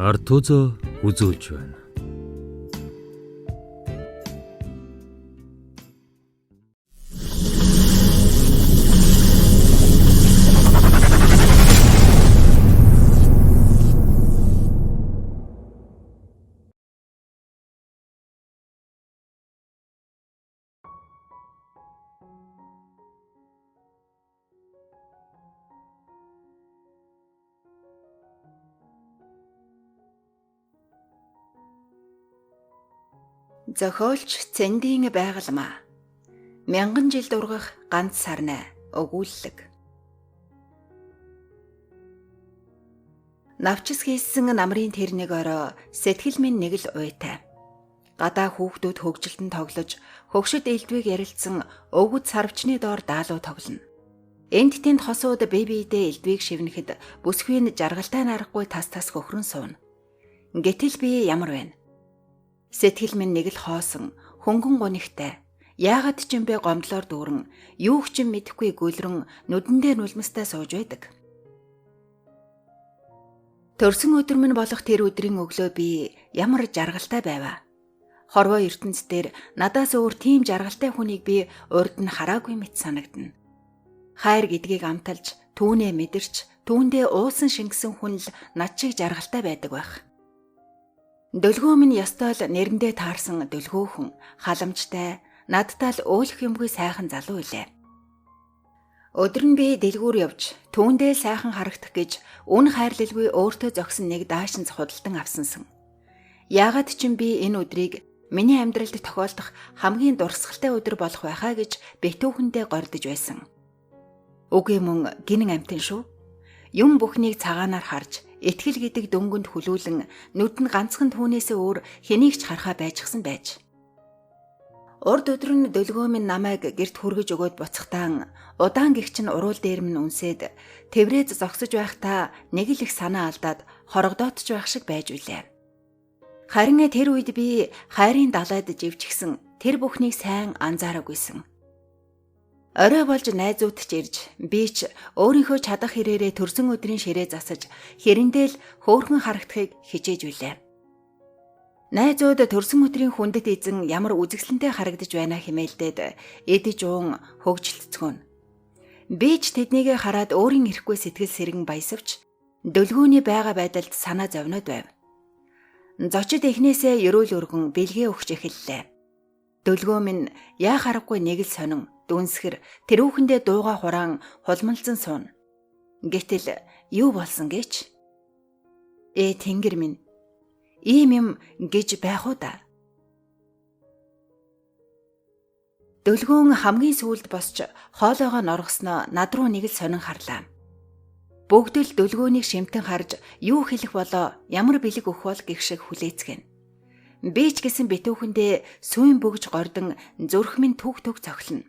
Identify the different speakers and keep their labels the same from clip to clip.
Speaker 1: ард түзөө үзүүлж байна.
Speaker 2: Зохиолч Цэндийн байгалмаа. Мянган жил дургах ганц сарнай өгүүлэлэг. Навчис хийсэн намрын тэр нэг орой сэтгэл минь нэг л уйтай. Гадаа хүүхдүүд хөгжилтөнд тоглож, хөгшөд элдвийг ярилцсан өвгөд сарвчны доор даалуу тоглоно. Энд тэнд хосууд бие биедээ элдвийг шивнэхэд бүсгүй нь жаргалтай нарахгүй тас хөхрөн сууна. Гэтэл би ямар байна? Сэтгэл минь нэг л хоосон, хөнгөн гунигтай. Яагаад ч юм бэ гомдлоор дүүрэн, юу ч юм мэдэхгүй гүлрэн нүдэндээ нулимстай сууж байдаг. Төрсөн өдөр минь болох тэр өдрийн өглөө би ямар жаргалтай байваа. Хорвоо ертөнц дээр надаас өөр тийм жаргалтай хүнийг би урд нь хараагүй мэт санагдана. Хайр гэдгийг амталж, түүнээ мэдэрч, түүндээ уусан шингэсэн хүн л над шиг жаргалтай байдаг байх. Дөлгөө минь ёстой л нэрэндээ таарсан дөлгөөхөн, халамжтай, надтай л өөлөх юмгүй сайхан залуу илээ. Өдөр нь би дэлгүүр явж, түүндээ сайхан харагдах гэж үн хайрлалгүй өөртөө зогсон нэг даашинз худалдан авсансан. Яагаад ч юм би энэ өдрийг миний амьдралд тохиолдох хамгийн дурсгалтай өдөр болох байхаа гэж битүүхэндээ гордож байсан. Үгүй мөн гинэн амтэн шүү. Юм бүхнийг цагаанаар харж, итгэл гэдэг дөнгөнд хүлүүлэн нүд нь ганцхан түүнээсээ өөр хэнийг ч харахаа байжсан байж. Урд өдөр нь дөлгөө минь намайг гэрт хүргэж өгөөд буцахтаа удаан гихч нь уруул дээр минь үнсээд тэврээд зогсож байхдаа нэг л их санаа алдаад хорогдоотч байх шиг байж үлээ. Харин тэр үед би хайрын далайд живчихсэн тэр бүхнийг сайн анзаараагүйсэн. Орой болж найзууд ч ирж, би ч өөрийнхөө чадах хэрээрээ төрсөн өдрийн ширээ засаж, хэрэндээ л хөөрхөн харагдахыг хичээж үлээ. Найзууд төрсөн өдрийн хүндэт эзэн ямар үзэсгэлэнтэй харагдаж байна хэмээлдээд эдэж уун хөгжилтцгөн. Би ч тэднийг хараад өөрийн ирэхгүй сэтгэл сэргэн баясавч, дөлгөөний байгаа байдалд санаа зовноод байв. Зочид эхнээсээ ерөөл өргөн бэлгээ өгч эхэллээ. Дөлгөө минь яа харахгүй нэг л сонин дүнсгэр тэрүүхэндээ дууга хураан хулмалцсан суун. Гэтэл юу болсон гэж? Тэнгэр минь ийм юм гэж байх уу да? Дөлгөөн хамгийн сүүлд босч хоолойгоо норгосноо над руу нэг л сонин харлаа. Бүгд л дөлгөөнийг шимтэн харж юу хэлэх болоо ямар бэлэг өгөх бол гэх шиг хүлээцгэн. Би ч гэсэн битүүхэндээ сүйн бөгж гордон зүрх минь түг цохилно.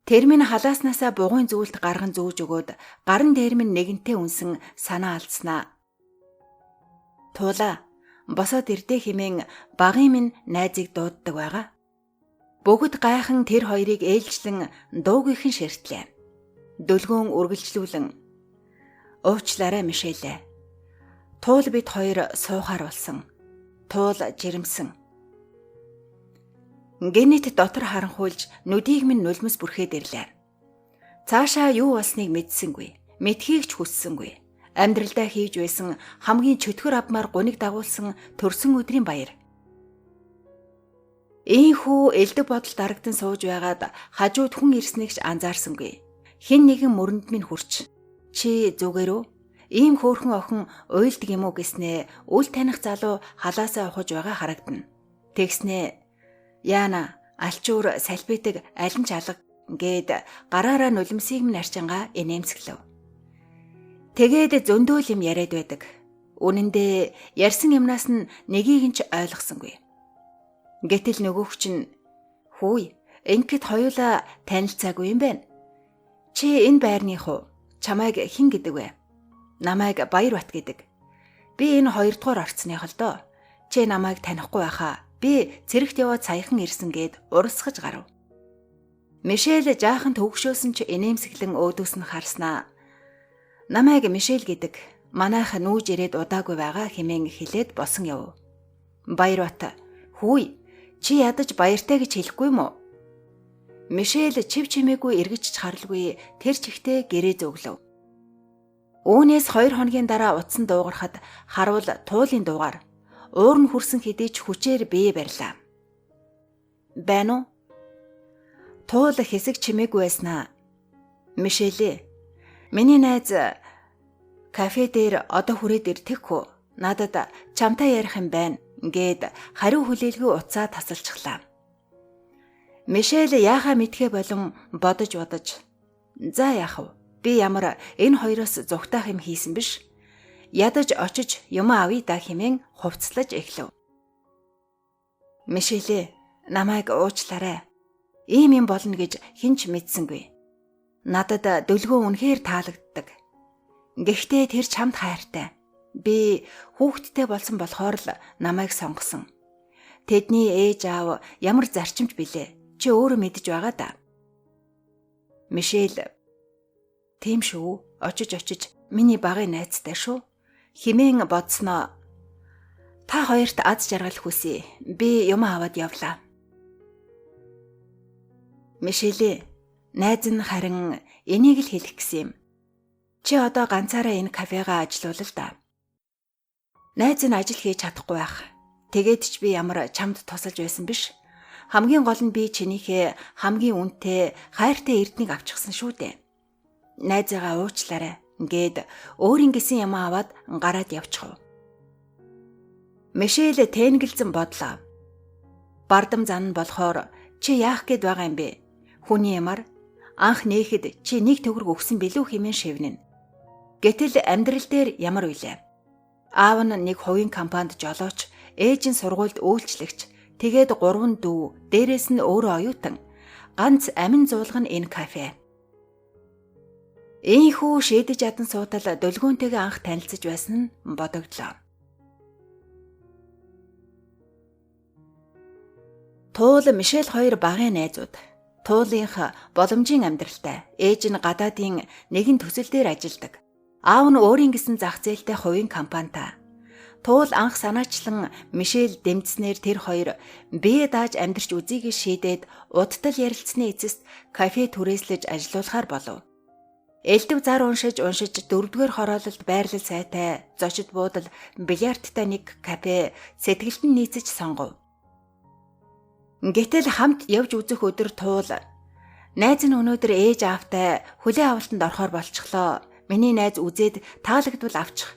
Speaker 2: Тэр минь халааснасаа бугуун зүйлд гарган зүүж өгөөд гарын дээр минь нэгэнтээ үнсэн санаа алдснаа. Туула босоод ирдэ хэмээн багын минь найзыг дууддаг байгаа. Бүгд гайхан тэр хоёрыг ээлжлэн дуугийнхэн ширтлээ. Дөлгөөн үргэлжлүүлэн уучлаарай Мишель. Туул бид хоёр суухаар болсон. Туул жирэмсэн. Гэнэт дотор харанхуйлж нүдийг минь нулимс бүрхээд ирлээ. Цаашаа юу болсныг мэдсэнгүй, мэдхийг ч хүссэнгүй. Амьдралдаа хийж байсан хамгийн чөтгөр авмаар гуниг дагуулсан төрсөн өдрийн баяр. Ийхүү элдэг бодол дарагдан сууж байгаад хажууд хүн ирснийг ч анзаарсангүй. Хэн нэгэн мөрөнд минь хурч чи зүгээр үү? Ийм хөөрхөн охин уйлдаг юм уу гэснээ үл таних залуу халаасаа ухаж байгаа харагдана. Тэгснээ яана алчуур салбитэг алин ч алга гээд гараараа нулимсыг минь арчингаа инээмсэглэв. Тэгээд зөндөөл юм яриад байдаг. Үнэндээ ярьсан юмнаас нь нэгийг нь ч ойлгосонгүй. Гэтэл нөгөөх чинь хөөе ингээд хоёулаа танилцаагүй юм байна. Чи энэ байрных уу? Чамайг хэн гэдэг вэ? Намайг Баярбат гэдэг. Би энэ 2 дугаар орцных л доо. Чи намайг танихгүй байхаа. Би цэрэгт яваад саяхан ирсэн гээд урсгаж гарав. Мишель жаахан төвөгшөөсөн ч инээмсэглэн өөдөөс нь харснаа. Намайг Мишель гэдэг. Манайх нүүж ирээд удаагүй байгаа хэмээн хэлээд босон яв. Баярбат хүй чи ядаж баяртай гэж хэлэхгүй юм уу? Мишель чив чимээгүй эргэж чаралгүй тэр чихтэй гэрээ зөглөв. Үүнээс 2 хоногийн дараа утсан дуугарахад харуул туулын дуугаар уур нь хүрсэн хэдий ч хүчээр бие барьлаа. Байна уу? Туул хэсэг чимээгүй байснаа. Мишель, миний найз кафе дээр одоо хүрээд ирдэхгүй. Надад чамтай ярих юм байна гээд хариу хүлээлгүй уцаа тасалчихлаа. Мишель яахаа мэдхээ болон бодож. За яах вэ? Би ямар энэ хоёроос зүгтаах юм хийсэн биш. Ядаж очиж юм авъя да хэмээн хувцлаж эхлэв. Мишель, намайг уучлаарай. Ийм юм болно гэж хэн ч мэдсэнгүй. Надад дөлгөө үнэхээр таалагддаг. Гэхдээ тэр чамд хайртай. Би хүүхэдтэй болсон болохоор л намайг сонгосон. Тэдний ээж аав ямар зарчимч билээ? Чи өөрөө мэдж байгаа да. Мишель, тийм шүү. Очиж миний багын найзтай шүү. Химэн бодсноо. Та хоёрт аз жаргал хүсье. Би юм аваад явлаа. Мишель, найз нь харин энийг л хэлэх гэсэн юм. Чи одоо ганцаараа энэ кафегаа ажилуул л да. Найз нь ажил хийж чадахгүй байх. Тэгээд ч би ямар чамд тусалж байсан биш. Хамгийн гол нь би чинийхээ хамгийн үнэтэй, хайртай эрднийг авчихсан шүү дээ. Найзаагаа уучлаарай гээд өөрийн гисэн юм аваад гараад явчихв. Мишель тэнгэлзэн бодлоо. Бардам зан болохоор чи яах гээд байгаа юм бэ? Хүний ямар анх нээхэд чи 1 төгрөг өгсөн билүү хэмээн шивнэн. Гэтэл амьдрал дээр ямар үйлээ? Аав нь нэг хувийн компанид жолооч, ээж нь сургуульд үйлчлэгч, тэгээд 3 дүү, дээрэс нь өөрөө оюутан. Ганц амин зуулга нь энэ кафе. Ийхүү шийдэж ядан суудал дөлгөөнтэйгээ анх танилцж байсан нь бодогдлоо. Туул Мишель хоёр багын найзууд. Туулынх боломжийн амьдралтай. Ээж нь гадаадын нэгэн төсөл дээр ажилладаг. Аав нь өөрийн гэсэн зах зээлтэй хувийн компанитай. Туул анх санаачлан Мишель дэмжснээр тэр хоёр бие дааж амьдрч үзье гэж шийдээд удтал ярилцсны эцэст кафе түрээслэж ажилуулахаар болов. Элдв зар уншиж 4-р хороололд байрлал сайтай, зочид буудал, бильярдтай нэг кафе сэтгэлтэн нийцэж сонгов. Гэтэл хамт явж үзэх өдөр Туул найз нь өнөөдөр ээж аавтай хүлээн авалтанд орохоор болчихлоо. Миний найз үзээд таалагдвал авчих.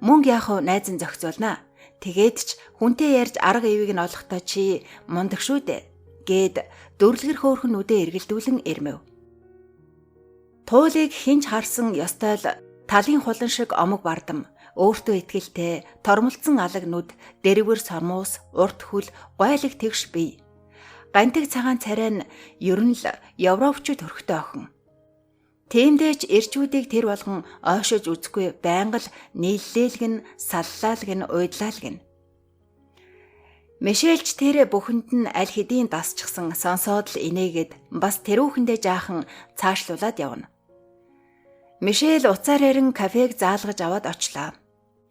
Speaker 2: Мөнгө яах вэ? Найз нь зохицуулнаа. Тэгээд ч хүнтэй ярьж арга ивийг нь олохдоо чи мундаг шүү дээ гээд дүрлгэр хөөрхөн нүдээ эргэлдүүлэн ирмэв. Туулыг хинж харсан ёстой л талын хулан шиг омог бардам, өөртөө итгэлтэй, тормолцсон алаг нүд, дэрвэр сормуус, урт хөл, гойлог тэгш бие. Гантиг цагаан царай нь ер нь л европчууд хөрхтэй охин. Тиймдээ ч ирчүүдийг тэр болгон ойшож үзэхгүй байнга л нийллээлгэн, саллаалгэн, уйдлаалгэн. Мишельч тэр бүхэнд нь аль хэдийн дасчихсан сонсоод л инээгээд бас тэрүүхэндээ жаахан цаашлуулад явна. Мишель уцаар ярин кафег заалгаж аваад очлоо.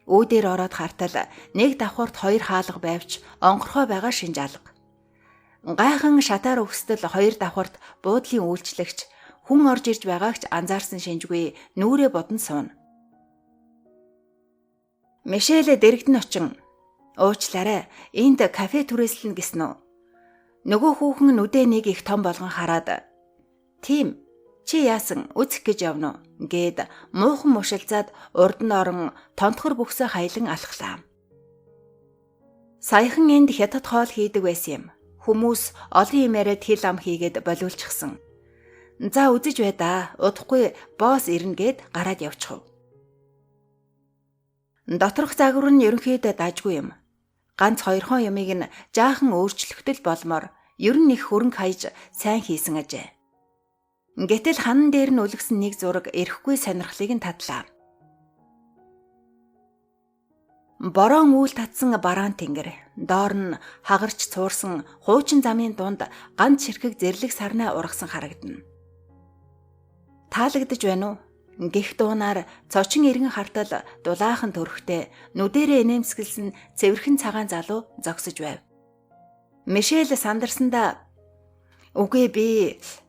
Speaker 2: Үүдээр ороод хартал нэг давхурт 2 хаалга байвч онгорхой байгаа шинж алга. Гайхан шатаар өгсдөл 2 давхурт буудлын үйлчлэгч хүн орж ирж байгаагч анзаарсан шинжгүй нүрээ бодон сууна. Мишель дэрэгдэн очин уучлаарай, энд кафе түрээслэн гэсэн үү? Нөгөө хүүхэн нүдээ нэг их том болгон хараад "Тийм, чи яасан үзэх гэж явна уу?" гээд муухан мушилзаад урд нь орон тонтхор бүхсээ хайлан алхлаа. Саяхан энд хятад хоол хийдэг байсан юм. Хүмүүс олон юм яриад хил ам хийгээд болиулчихсан. За үзэж бай да, удахгүй босс ирнэ гэд гараад явчихв. Доторх загвар нь ерөнхийдөө дажгүй юм. Ганц 2 юмыг нь жаахан өөрчлөлтөл болмоор ер нь их хөрөнгө хаяж сайн хийсэн ажээ. Гэтэл ханан дээр нь үлгсэн нэг зураг эрэхгүй сонирхлыг нь тадлаа. Борон үйл татсан бараан тэнгэр, доор нь хагарч цуурсан хуучин замын дунд ганц ширхэг зэрлэг сарнаа ургасан харагдана. Таалагдж байна уу? Гэх дуунаар цочин эргэн хартал дулаахан төрхтэй нүдэрээ инээмсэглсэн цэвэрхэн цагаан залуу зогсож байв. Мишель сандарсандаа "Үгүй би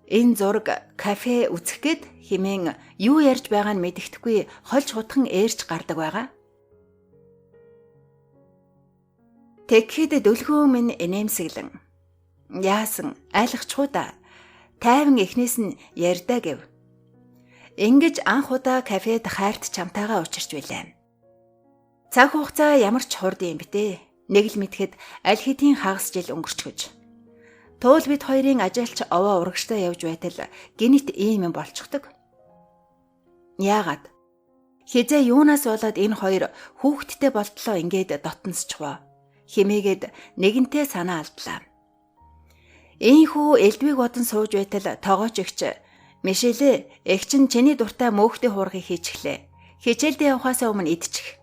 Speaker 2: энэ зураг кафе үзэх гээд хэмээн юу ярьж байгааг нь мэддэхгүй хольж хутхан ээрч гардаг байгаа." Тэгэхэд дөлгөө минь инээмсэглэн "Яасан айлгчгүй да. Тайван эхнээс нь ярьдаа" гэв. Ингэж анх удаа кафед хайрт чамтайгаа учирч билээ. Цаг хугацаа ямар ч хурд юм битээ. Нэг л мэдхэд аль хэдийн хагас жил өнгөрчгөж. Туул бид хоёрын ажилч овоо урагштай явж байтал гинт ийм юм болчихдог. Яагаад? Хизээ юунаас болоод энэ хоёр хүүхэдтэй болтлоо ингээд дотносчваа. Химээгээд нэгэнтээ санаа алдлаа. Ийхүү элдвийг бодон сууж байтал тоогооч өгч "Мишель, эгч нь чиний дуртай мөөхтэй хуургыг хийчихлээ. Хичээлдээ явахаас өмнө идчих.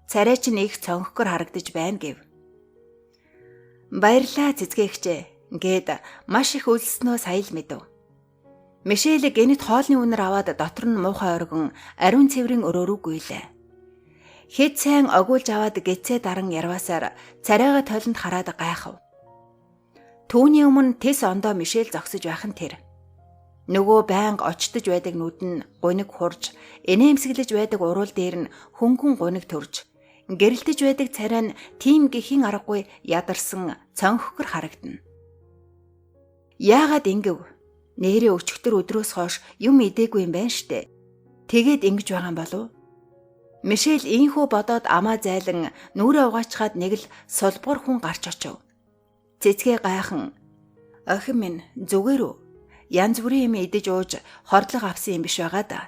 Speaker 2: Царай чинь их цонхгор харагдаж байна" гэв. "Баярлаа цэцгээгчээ" гээд маш их үлснөө сая л мэдэв. Мишель гэнэт хоолны үнэр аваад дотор нь муухай оргон ариун цэврийн өрөөрөө гуйлаа. Хэд сайн огуулж аваад гэцээ даран ярвасаар царайгаа тойлонд хараад гайхав. Түүний өмнө тэс ондоо Мишель зогсож байх нь тэр. Нөгөө байнга очтож байдаг нүд нь гуниг хурж, инээмсэглэж байдаг уруул дээр нь хөнгөн гуниг төрж, гэрэлтэж байдаг царай нь тийм гэхин аргагүй ядарсан цонхгор харагдана. Яагаад ингэв? Нээрээ өчигдөр өдрөөс хойш юм идээгүй юм байна штэ. Тэгээд ингэж байгаа юм болов? Мишель ийхүү бодоод амаа зайлан нүрээ угаачгаад нэг л сулбгар хүн гарч очив. Цэцгээ гайхан "Охин минь зүгээр үү? Янз бүрийн юм идэж ууж хордлого авсан юм биш байгаа да.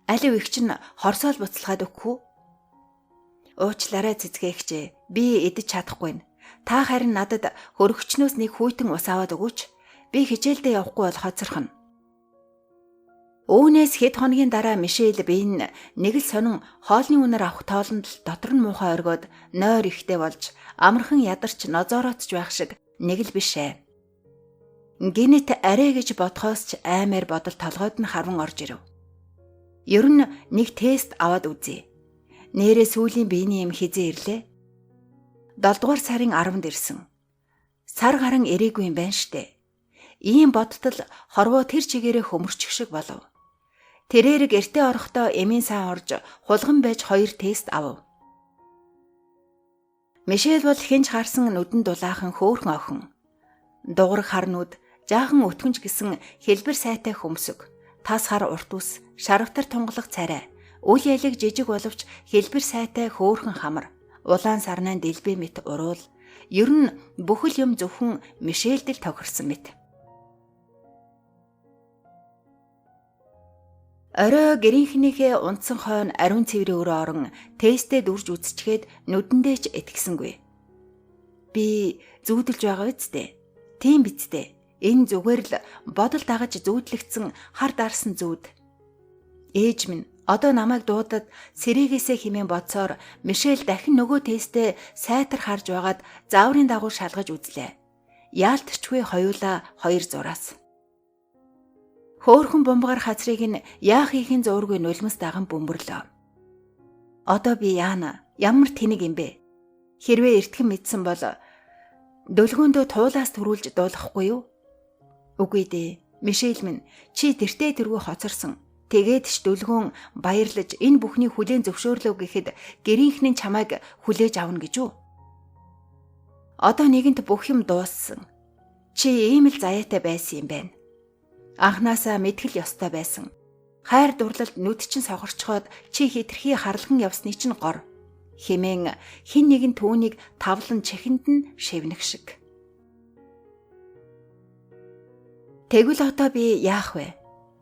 Speaker 2: Алив их чинь хорсоол буцалгаад өгөхгүй." "Уучлаарай цэцгээгчээ. Би идэж чадахгүй. Та харин надад хөргөчнөөс нэг хүйтэн ус аваад өгөөч. Би хичээлдээ явахгүй бол хоцорхно." Үүнээс хэд хоногийн дараа Мишель биеийн нэг л сонин хоолны үнэр авах тоолонд л дотор нь муухай оргиод нойр ихтэй болж амархан ядарч нозоороотч байх шиг нэг л бишээ. Гинэт арай гэж бодхоос ч аймаар бодол толгойд нь харван орж ирв. Ер нь нэг тест аваад үзье. Нээрээ сүүлийн биений юм хизээ ирлээ. 7 дугаар сарын 10-нд ирсэн. Сар гарan ирээгүй юм байна штэ. Ийм бодтол хорвоо тэр чигээрээ хөмөрчих шиг болов. Тэрээр гэртээ орохдоо эмийн сан орж хулган байж 2 тест авав. Мишель бол хинж харсан нүдэн дулаахан хөөхөн охин. Дуграг хар нүд, жаахан өтгөнч гисэн хэлбэр сайтай хөмсөг, тас хар урт ус, шарвтар тунгалах царай, үл ялэг жижиг боловч хэлбэр сайтай хөөхөн хамар, улаан сарнаан дэлбээ мэт уруул. Ер нь бүхэл юм зөвхөн Мишельд л тохирсон мэт. Орой гэрийнхнийхээ унтсан хойно ариун цэврийн өрөө орон тестээ дүрж үзчихээд нүдэндээ ч итгэсэнгүй. Би зүүдэлж байгаа үсттэй. Тийм бицтэй. Энэ зүгээр л бодол дагаж зүүдлэгдсэн хар дарсан зүүд. Ээж минь одоо намайг дуудаад сэрээгээсээ хэмээн бодсоор Мишель дахин нөгөө тестээ сайтар харж байгаад зааврын дагуу шалгаж үзлээ. Яалтчгүй хоёулаа 2 зураас. Хөөхөн бомбгаар хацрыг нь яах хийхин зургүй нулимс даган бөмбөрлөө. Одоо би яана? Ямар тэнэг юм бэ? Хэрвээ эртхэн мэдсэн бол дөлгөөндөө туулаас төрүүлж дуулахгүй юу? Үгүй дээ. Мишель минь чи тэртээ тэргүй хоцорсон. Тэгээд ч дөлгөөн баярлаж энэ бүхний хүлээн зөвшөөрлөө гэхэд гэрийнхэн чамайг хүлээж авна гэж үү? Одоо нэгэнт бүх юм дууссан. Чи ийм л заяатай байсан юм байна. Анхнаасаа мэдгэл ёстой байсан. Хайр дурлалд нүд чинь сохорчхоод чи хитрхи харлахын явсны чинь гор. Хэмээн хин нэгэн түүнийг тавлан чихэнд нь шивнэх шиг. Тэгвэл одоо би яах вэ?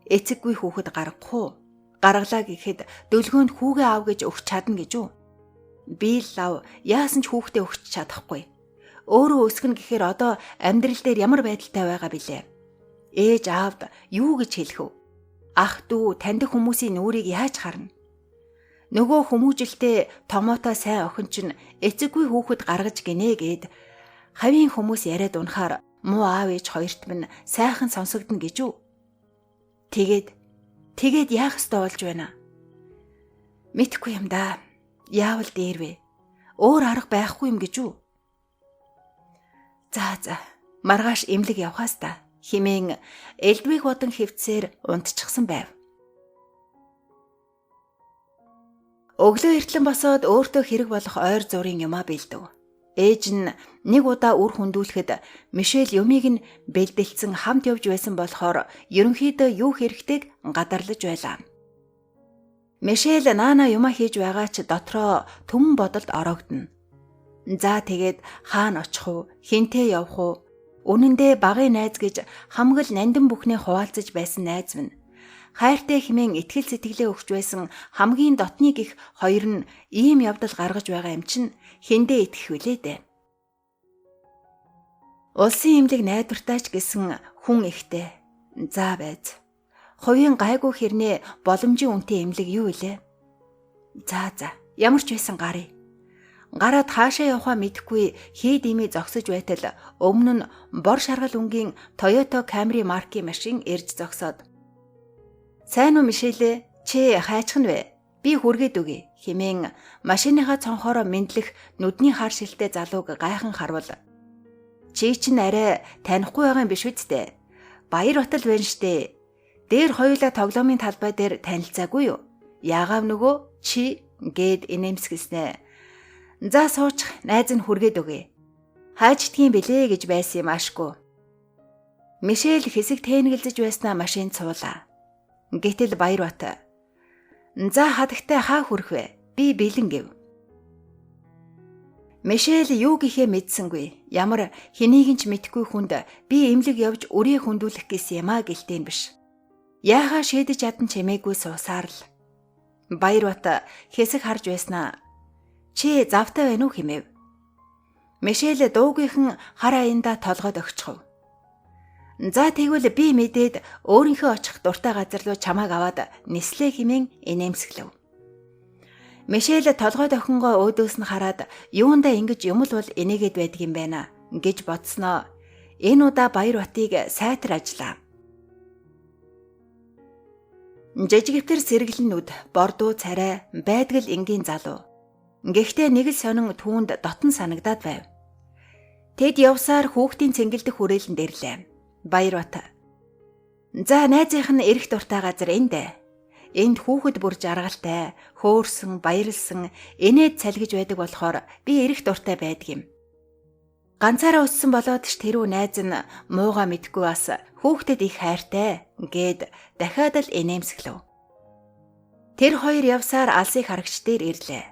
Speaker 2: Эцэггүй хүүхэд гаргахгүй. Гаргалаа гэхэд дөлгөөнд хүүгээ аав гэж өгч чадна гэж үү? Би л лав яасан ч хүүхдээ өгч чадахгүй. Өөрөө өсгөн гэхээр одоо амьдрал дээр ямар байдалтай байгаа билээ? Ээж аавд юу гэж хэлэх вэ? Ах дүү таньдаг хүмүүсийн нүрийг яаж харна? Нөгөө хүмүүжилтээ томоотой сайн охин чинь эцэггүй хүүхэд гаргаж гинэ гэд хавийн хүмүүс яриад унахаар муу аав ээж хоёрт минь сайхан сонсогдно гэж үү? Тэгээд яах ёстой болж байна? Мэдхгүй юм да. Яавал дээрвэ? Өөр арга байхгүй юм гэж үү? За, маргааш эмнэлэг явхаас та хэмээн элдвийг бодон хөвцсээр унтчихсан байв. Өглөө эртлэн босоод өөртөө хэрэг болох ойр зургийн юмаа бэлдэв. Ээж нь нэг удаа үр хүндүүлэхэд Мишель юмыг нь бэлдэлцэн хамт явж байсан болохоор ерөнхийдөө юу хэрэгтэйг гадарлаж байлаа. Мишель наана юмаа хийж байгаа ч дотроо түмэн бодолд ороогдно. За тэгээд хаана очих уу, хинтээ явах уу? Үнэндээ багын найз гэж хамгал нандин бүхнээ хуваалцаж байсан найз минь. Хайртай хэмээн итгэл сэтгэлээ өгч байсан хамгийн дотны гих хоёр нь ийм явдал гаргаж байгаа юм чинь хэндээ итгэх вүлээ дээ. Улсын эмнэлэг найдвартаач гэсэн хүн ихтэй. За байз. Хувийн гайгүй хэрнээ боломжийн үнэтэй эмнэлэг юу илээ? За, ямар ч байсан гарыг. Гараад хаашаа явахаа мэдэхгүй хээд имий зогсож байтал өмнө нь бор шаргал өнгийн Toyota Camry маркийн машин ирж зогсоод "Сайн уу Мишель? Чи хайчхан вэ? Би хүргээд өгье" хэмээн машиныхаа цонхоороо мэдлэх нүдний хар шилтэй залууг гайхан харвал "Чи чинь арай танихгүй байгаа юм биш үсттэй? Баяр батал байна штэ. Дээр хоёулаа тоглоомын талбай дээр танилцаагүй юу? Яагаав нөгөө чи" гэд инээмсэглэснэ. "За суучих, найз нь хүргээд өгье. Хааждгийн бэлээ" гэж байсан юм аашгүй. Мишель хэсэг тэнэгэлзэж байснаа машинд суулаа. Гэтэл Баярбат "За хадагтай хаа хүрэх вэ? Би бэлэн" гэв. Мишель юу гэхээ мэдсэнгүй. Ямар хэнийг ч мэдгүй хүнд би эмнэлэг явж үрээ хүндүүлэх гэсэн юм а гэлтээн биш. Яахаа шийдэж чадан чимээгүй суусаар л. Баярбат хэсэг харж байснаа "Чи завтай байна уу" хэмэв. Мишель дуугийнхан хар аяндаа толгойд өгчхөв. "За тэгвэл би мэдээд өөрийнхөө очих дуртай газар руу чамааг аваад нислээ" хэмээн инээмсэглэв. Мишель толгойд охингоо өөдөөс нь хараад юундаа ингэж юм л бол энийгээд байдаг юм байна гэж бодсноо. Энэ удаа Баярбатыг сайтар ажиллаа. Жижигвтер сэргэлэн нүд, бордуу царай, байдгал энгийн залуу. Гэхдээ нэг л сонин түүнд дотн санагдаад байв. Тэд явсаар хүүхдийн цэнгэлдэх хүрээлэнд ирлээ. Баярбат "За найзынх нь эрэх дуртай газар энэ дээ. Энд хүүхэд бүр жаргалтай, хөөрсөн, баярлсан, инээд цалгиж байдаг болохоор би эрэх дуртай байдаг юм. Ганцаараа өссөн болоод ч тэрүү найз нь мууга мэдгүй бас хүүхдэд их хайртай" гэд дахиад л инээмсэглэв. Тэр хоёр явсаар алсыг харагч дээр ирлээ.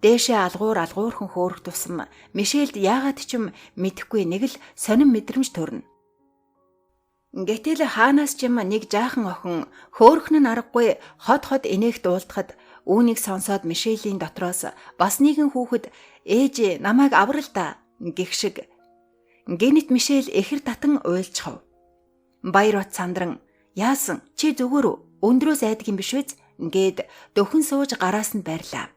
Speaker 2: Дээшээ алгуурхан хөөрөх тусам Мишельд яагаад ч юм мэдэхгүй нэг л сонин мэдрэмж төрнө. Гэтэл хаанаас ч юм нэг жаахан охин хөөрхөн нь аргагүй хот инээх дуулдахад үүнийг сонсоод Мишелийн дотроос бас нэгэн хүүхэд "Ээж намайг аврал да" гэх шиг. Гэнэт Мишель эхэр татан уйлчхав. Баярбат сандран "Яасан? Чи зүгээр үү? Өндрөөс айдаг юм биш үү?" гэд дөхөн сууж гараас нь барьлаа.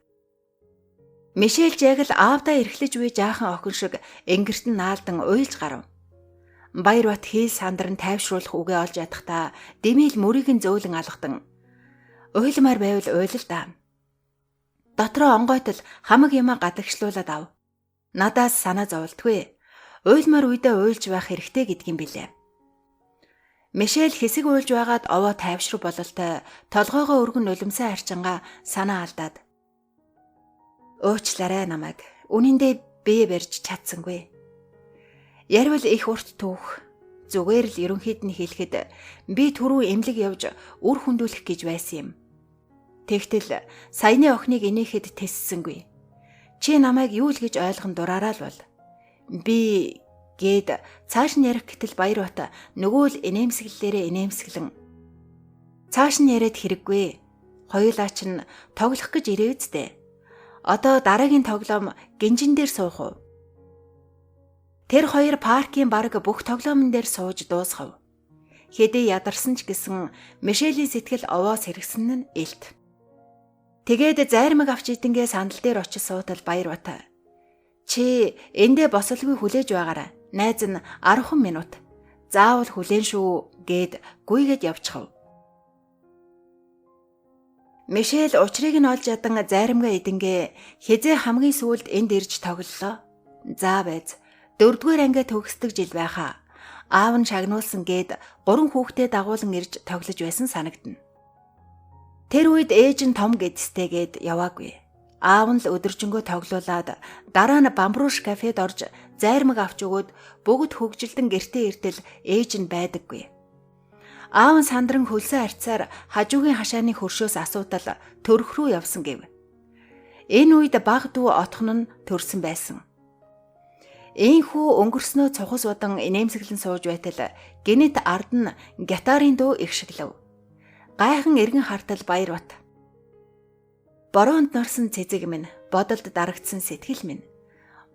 Speaker 2: Мишель яг л аавдаа эрхлэж буй жаахан охин шиг энгэрт нь наалдан уйлж гарав. Баярбат хийл сандран тайвшруулах үгээ олж ядахтаа дэмийл мөрийг нь зөөлөн алгадан "Уйлмаар байвал уйл л да. Дотроо онгойтол хамаг юмаа гадагшлуулад ав. Надаас санаа зовлтгүй. Уйлмаар үедээ уйлж байх хэрэгтэй" гэдгийм билээ. Мишель хэсэг уйлж байгаад овоо тайвшруу бололтой толгойгоо өргөн нулимсан арчингаа санаа алдаад "Уучлаарай намайг. Үнэндээ бие барьж чадсангүй. Ярвал их урт түүх. Зүгээр л ерөнхийд нь хэлэхэд би түрүү эмнэлэг явж үр хүндүүлэх гэж байсан юм. Тэгтэл саяны охиныг инээхэд тэссэнгүй. Чи намайг юу л гэж ойлгон дураараа л бол. Би" гэд цааш нь ярих гэтэл Баярбат нөгөө л инээмсэглэлээрээ инээмсэглэн "Цааш нь яриад хэрэггүй. Хоёулаа чинь тоглох гэж ирээ үсттэй. Одоо дараагийн тоглоом гинжин дээр суух уу?" Тэр хоёр паркийн бараг бүх тоглоомн дээр сууж дуусгав. Хэдий ядарсан ч гэсэн Мишелийн сэтгэл овоос хэрэгсэн нь илт. Тэгээд зайрмаг авч идэнгээ сандал дээр очиж суутал Баярбат "Чи эндээ босолгүй хүлээж байгаарай. Найз нь 10 минут. Заавал хүлээн шүү" гэд гүйгээд явчихав. Мишель учрыг нь олж ядан зайрамгаа эдэнгээ хизээ хамгийн сүүлд энд ирж тоглолоо. За байз. 4-р ангиа төгсдөг жил байхаа. Аав нь шагнуулсан гээд 3 хүүхдээ дагуулan ирж тоглож байсан санагдана. Тэр үед ээж нь том гэдэстэйгээд яваагүй. Аав нь л өдөржингөө тоглоулаад дараа нь бамбрууш кафед орж зайрамг авч өгөөд бүгд хөгжилдөн гэртээ иртэл ээж нь байдаггүй. Аав нь сандран хөлсөө арцаар хажуугийн хашааны хөршөөс асуудал төрөх рүү явсан гэв. Энэ үед баг дүү отхон нь төрсөн байсан. Ийхүү өнгөрснөө цухас удан инээмсэглэн сууж байтал гинэт ард нь гитарын дуу ихшиглэв. Гайхан эргэн хартал Баярбат. Бороонд норсон цэцэг минь, бодолд дарагдсан сэтгэл минь.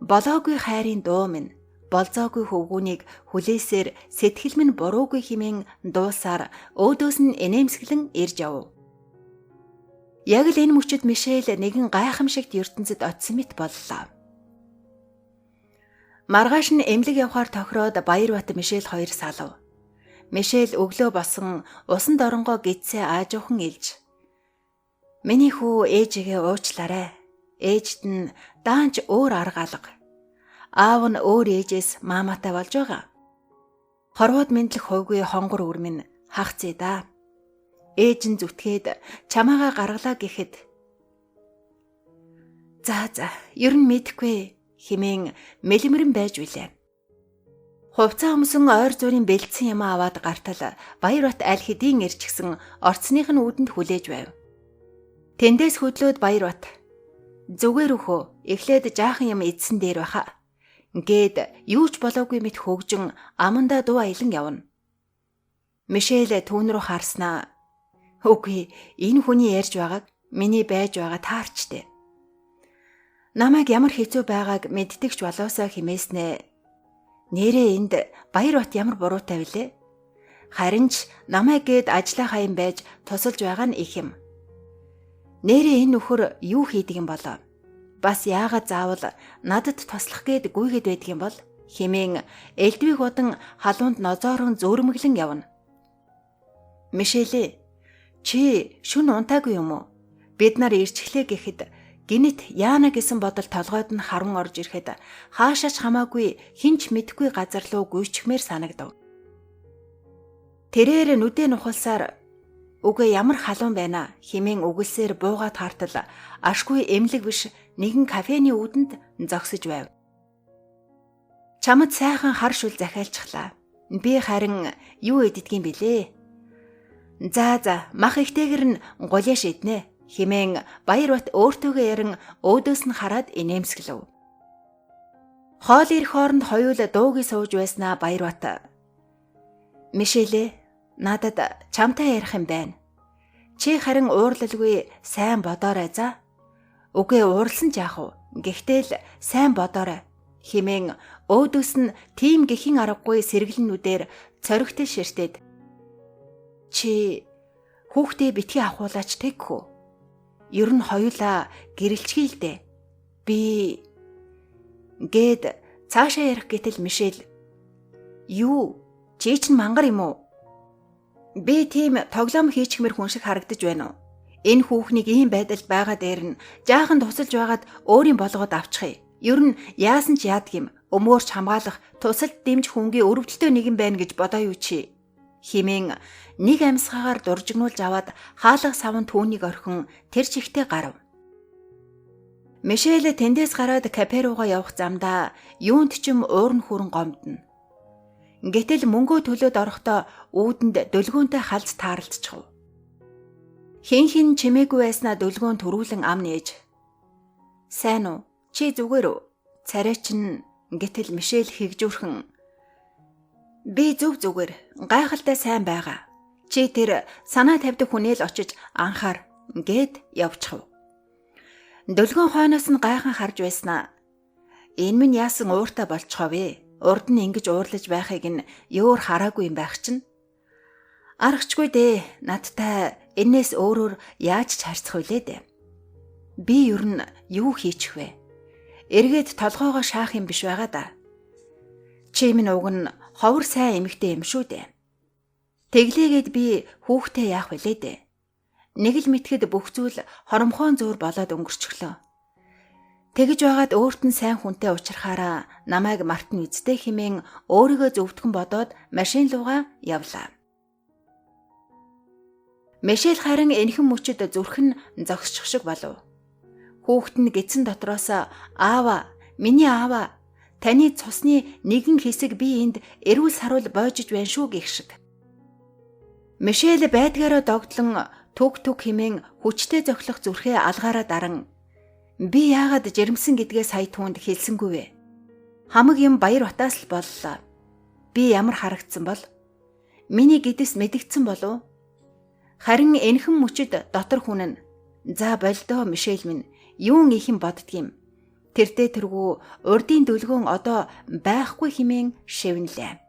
Speaker 2: Болоогүй хайрын дуу минь, болзоогүй хөвгүүнийг хүлээсээр сэтгэл минь буруугүй хэмээн дуусаар өөдөөс нь инээмсэглэн ирж яв. Яг л энэ мөчөд Мишель нэгэн гайхамшигт ертөнцид очсон мэт боллоо. Маргааш нь эмнэлэг явахаар тохироод Баярбат Мишель хоёр салав. Мишель өглөө босон усан доронгоо гидсээ аажуухан илж. Миний хүү ээжигээ уучлаарай. Ээжд нь даанч өөр арга алга. Аав нь өөр ээжээс маамаатай болж байгаа. Хорвоод мэдлэх хувьгүй хонгор үрмэн хагцээ да. Ээж нь зүтгээд чамаагаа гаргалаа гэхэд. За, ер нь мэдэхгүй хэмээн мэлмэрэн байж билээ. Хувцас өмсөн ойр зүрийн бэлдсэн юм аваад гартал Баярбат аль хэдийн ирчихсэн орцных нь үүдэнд хүлээж байв. Тэндээс хөдлөөд Баярбат зүгээр өхөө эхлээд жаахан юм эдсэн дээр баха. Гээд юу ч болоогүй мэт хөгжин амандаа дуу аялан явна. Мишель түүн рүү харснаа. Үгүй, энэ хүний ярьж байгааг миний байж байгаа таарчтэй. Намайг ямар хэцүү байгааг мэддэгч болоосоо химээснэ. Нэрээ энд Баярбат ямар буруутай вүлээ? Харин ч намайг гээд ажиллаа хаян байж тусалж байгаа нь их юм. Нэрээ энэ нөхөр юу хийдэг юм болоо? Бас яагаад заавал надад тослох гээд гүйгээд байдаг юм бол? Хэмээн элдвийг удан халуунд нозоорон зөөрмөглөн явна. Мишель, чи шүн унтаагүй юм уу? Бид нар ирчихлээ гэхэд гинэт яана гэсэн бодол толгойд нь харан орж ирэхэд хаашаач хамаагүй хинч мэдхгүй газар руу гүйчихмээр санагдав. Тэрээр нүдээ нухалсаар үгүй ямар халуун байна хэмээн үгэлсээр буугаад хартал ашгүй эмнэлэг биш нэгэн кафений үүдэнд зогсож байв. Чамд сайхан хар шүл захиалчихлаа. Би харин юу иддгийм бэлээ? За, мах ихтэйгэр нь гуляа шиднэ. Хэмээн Баярбат өөртөөгөө ярин өөдөөс нь хараад инээмсэглэв. Хоол ирэх хооронд хоёул дуугүй сууж байснаа Баярбат. Мишель, надад чамтай ярих юм байна. Чи харин уурлалгүй сайн бодоорой за. Үгүй уурлсан ч яах вэ? Гэхдээ л сайн бодоорой. Хэмээн өөдөөс нь тийм гэхин аргагүй сэргэлнүүдээр цоригтой ширтээд. Чи хүүхдээ битгий авахуулаач тэгхүү. Ер нь хоёулаа гэрэлчгий л дээ. Би гээд цаашаа ярих гэтэл Мишель. Юу? Чи ч мангар юм уу? Би тийм тоглоом хийчихмэр хүн шиг харагдаж байна уу? Энэ хүүхнийг ийм байдалд байгаа дээр нь жаахан тусалж байгаад өөрийн болгоод авчихъя. Ер нь яасан ч яадаг юм. Өмөөрч хамгаалах, тусалд дэмжих хүнгийн өрөвдөлтөө нэгэн байна гэж бодоо юу чи? Химэн нэг амьсгаагаар дуржигнуулж аваад хаалга савн түүнийг орхин тэр чихтэй гарав. Мишель тэндээс гараад кафе руугаа явах замдаа юунд ч юм уурн хүрэн гомдно. Гэтэл мөнгөө төлөөд орохдоо үүдэнд дөлгөөнтэй халз таарлцчихв. Хин чимээгүй байснаа дөлгөөн төрүүлэн ам нээж. Сайн уу? Чи зүгээр үү? Царай чин гэтэл Мишель хэгжүүрхэн. Би зүгээр гайхалтай сайн байгаа. Чи тэр санаа тавьдаг хүнээ л очиж анхаар гээд явчихв. Дөлгөөн хойноос нь гайхан харж байснаа. Энэ минь яасан ууртай болчихоо вэ? Урд нь ингэж уурлаж байхыг нь ёор хараагүй юм байх чинь. Аргачлгүй дээ. Надтай энээс өөрөөр яаж ч харьцах вүлээ дээ. Би ер нь юу хийчих вэ? Эргээд толгоогоо шаах юм биш байгаа да. Чи минь уг нь ховор сайн эмэгтэй юм шүү дээ. Тэглээгээд би хүүхдээ яах вүлээ дээ. Нэг л мэтгэд бүх зүйл хоромхон зуур болоод өнгөрчихлөө. Тэгж байгаад өөрт нь сайн хүнтэй уулзрахаараа намайг мартна үсттэй хэмээн өөрийгөө зөвтгөн бодоод машин руугаа явлаа. Мишель харин энхэн мөчөд зүрх нь зогсчих шиг болов. Хүүхэд нь гидсэн дотроос "Аава, миний аава, таны цусны нэгэн хэсэг би энд эрүүл саруул боожж байна шүү" гэх шиг. Мишель байдгаараа догдлон түг хэмээн хүчтэй зохилох зүрхээ алгаараа даран "Би яагаад жирэмсэн гэдгээ сая түүнд хэлсэнгүй вэ? Хамаг юм баяр утаас л боллоо. Би ямар харагдсан бол? Миний гэдэс мэдэгдсэн болов?" Харин энхэн мөчөд дотор хүн нь "За болдоо Мишель минь, юун ихэн боддгийм? Тэрдээ тэргүй урдийн дүлгөөн одоо байхгүй" хэмээн шивнэлээ.